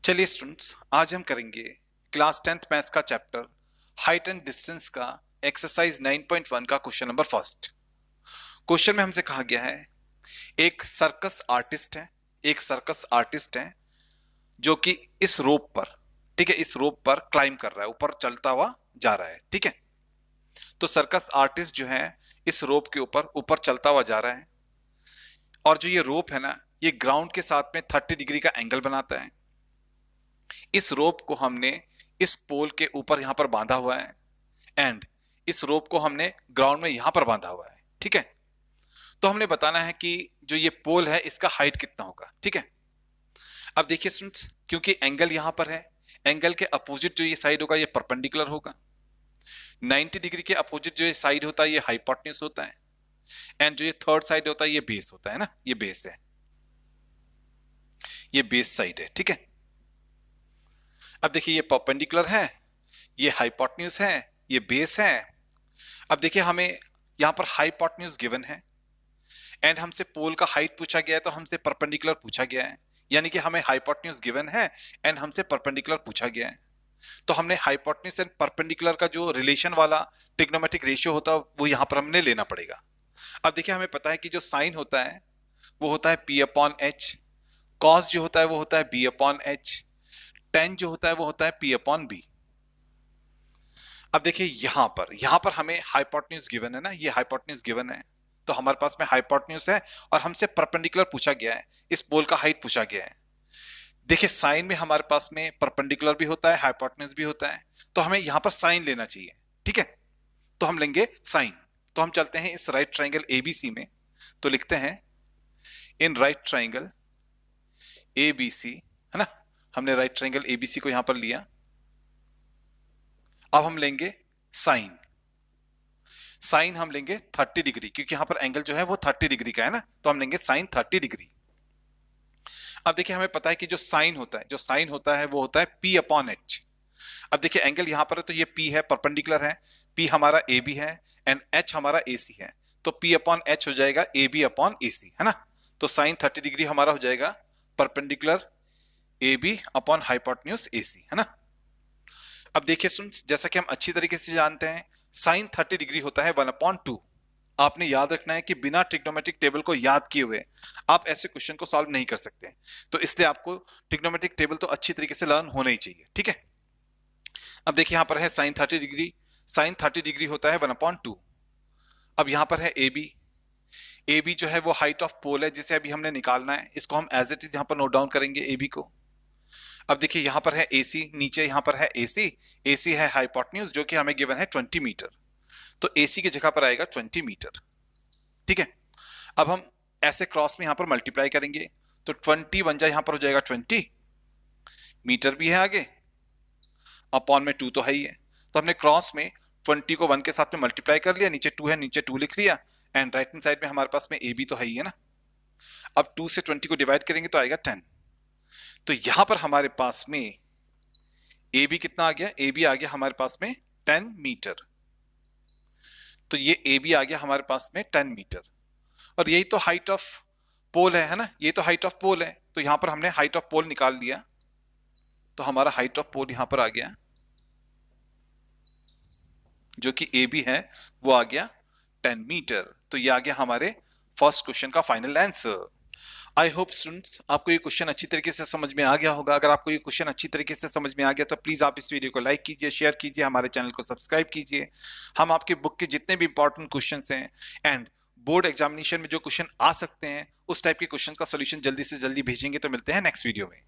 चलिए स्टूडेंट्स, आज हम करेंगे क्लास 10th मैथ्स का चैप्टर हाइट एंड डिस्टेंस का एक्सरसाइज 9.1 का क्वेश्चन नंबर फर्स्ट। क्वेश्चन में हमसे कहा गया है एक सर्कस आर्टिस्ट है जो कि इस रोप पर, ठीक है, इस रोप पर क्लाइंब कर रहा है, ऊपर चलता हुआ जा रहा है। ठीक है, तो सर्कस आर्टिस्ट जो है इस रोप के ऊपर ऊपर चलता हुआ जा रहा है और जो ये रोप है ना, ये ग्राउंड के साथ में 30 डिग्री का एंगल बनाता है। इस रोप को हमने इस पोल के ऊपर यहां पर बांधा हुआ है एंड इस रोप को हमने ग्राउंड में यहां पर बांधा हुआ है। ठीक है, तो हमने बताना है कि जो ये पोल है इसका हाइट कितना होगा। ठीक है, अब देखिए स्टूडेंट्स, क्योंकि एंगल यहां पर है, एंगल के अपोजिट जो ये साइड होगा ये परपेंडिकुलर होगा। 90 डिग्री के अपोजिट जो ये साइड होता है ये हाइपोटेन्यूज होता है एंड जो ये थर्ड साइड होता है ये बेस होता है ना, ये बेस है, ये बेस साइड है। ठीक है, अब देखिए ये परपेंडिकुलर है, ये हाइपोटेन्यूज है, ये बेस है। अब देखिए हमें यहां पर हाइपोटेन्यूज गिवन है एंड हमसे पोल का हाइट पूछा गया है, तो हमसे परपेंडिकुलर पूछा गया है, यानी कि हमें हाइपोटेन्यूज गिवन है एंड हमसे परपेंडिकुलर पूछा गया है। तो हमने हाइपोटेन्यूज एंड परपेंडिकुलर का जो रिलेशन वाला ट्रिग्नोमेट्रिक रेशियो होता है वो यहां पर हमने लेना पड़ेगा। अब देखिए हमें पता है कि जो साइन होता है वो होता है P अपॉन एच, कॉस जो होता है वो होता है B अपॉन एच, टेन जो होता है वो होता है P अपॉन बी। अब देखिए यहां पर हमें हाइपोटेन्यूज गिवन है ना, ये हाइपोटेन्यूज गिवन है, तो हमारे पास में हाइपोटेन्यूज है और हमसे परपेंडिकुलर पूछा गया है, इस पोल का हाइट पूछा गया है। देखिए साइन में हमारे पास में परपेंडिकुलर भी होता है, हाइपोटेन्यूज भी होता है, तो हमें यहां पर साइन लेना चाहिए। ठीक है, तो हम लेंगे साइन। तो हम चलते हैं इस राइट ट्राइंगल एबीसी में, तो लिखते हैं इन राइट ट्राइंगल एबीसी, है ना, हमने राइट ट्राइंगल एबीसी को यहां पर लिया। अब हम लेंगे साइन, साइन हम लेंगे 30 डिग्री, क्योंकि यहां पर एंगल जो है वो 30 डिग्री का है ना, तो हम लेंगे साइन 30 डिग्री। अब देखिए हमें पता है कि जो साइन होता है वो होता है P अपॉन एच। अब देखिए एंगल यहां पर है तो ये P है, परपेंडिकुलर है, P हमारा AB है एंड H हमारा AC है, तो P अपॉन एच हो जाएगा AB अपॉन AC, है ना। तो साइन 30 डिग्री हमारा हो जाएगा perpendicular AB upon hypotenuse AC, है ना। अब देखिए स्टूडेंट्स, जैसा कि हम अच्छी तरीके से जानते हैं साइन 30 डिग्री होता है 1/2। आपने याद रखना है कि बिना ट्रिग्नोमेट्रिक टेबल को याद किए हुए आप ऐसे क्वेश्चन को सॉल्व नहीं कर सकते, तो इसलिए आपको ट्रिग्नोमेट्रिक टेबल तो अच्छी तरीके से लर्न होना ही चाहिए। ठीक है, अब देखिए यहां पर है साइन 30 डिग्री, साइन 30 डिग्री होता है 1/2। अब यहां पर है AB, AB जो है वो हाइट ऑफ पोल है जिसे अभी हमने निकालना है, इसको हम एज इट इज यहां पर नोट डाउन करेंगे AB को। अब देखिए यहां पर है AC, नीचे यहां पर है AC, AC है हाइपोटेन्यूज जो कि हमें गिवन है 20 मीटर, तो AC की जगह पर आएगा 20 मीटर। ठीक है, अब हम ऐसे क्रॉस में यहां पर मल्टीप्लाई करेंगे, तो 20 बन जाए, यहां पर हो जाएगा 20 मीटर भी है आगे, अपॉन में 2 तो है ही है, तो हमने क्रॉस में 20 को 1 के साथ में मल्टीप्लाई कर लिया, नीचे 2 है, नीचे 2 लिख लिया एंड राइट हैंड साइड में हमारे पास में AB तो है ही है ना। अब 2 से 20 को डिवाइड करेंगे तो आएगा 10, तो यहां पर हमारे पास में AB कितना आ गया, AB आ गया हमारे पास में 10 मीटर, तो ये AB आ गया हमारे पास में 10 मीटर और यही तो हाइट ऑफ पोल है ना, ये तो हाइट ऑफ पोल है, तो यहां पर हमने हाइट ऑफ पोल निकाल लिया, तो हमारा हाइट ऑफ पोल यहां पर आ गया जो कि AB है वो आ गया 10 मीटर। तो ये आ गया हमारे फर्स्ट क्वेश्चन का final answer. I hope students आपको ये क्वेश्चन अच्छी तरीके से समझ में आ गया होगा। अगर आपको ये क्वेश्चन अच्छी तरीके से समझ में आ गया तो प्लीज आप इस वीडियो को लाइक कीजिए, शेयर कीजिए, हमारे चैनल को सब्सक्राइब कीजिए। हम आपके बुक के जितने भी इंपॉर्टेंट क्वेश्चन हैं एंड बोर्ड एग्जामिनेशन में जो क्वेश्चन आ सकते हैं उस टाइप के क्वेश्चन का सोल्यूशन जल्दी से जल्दी भेजेंगे। तो मिलते हैं नेक्स्ट वीडियो में।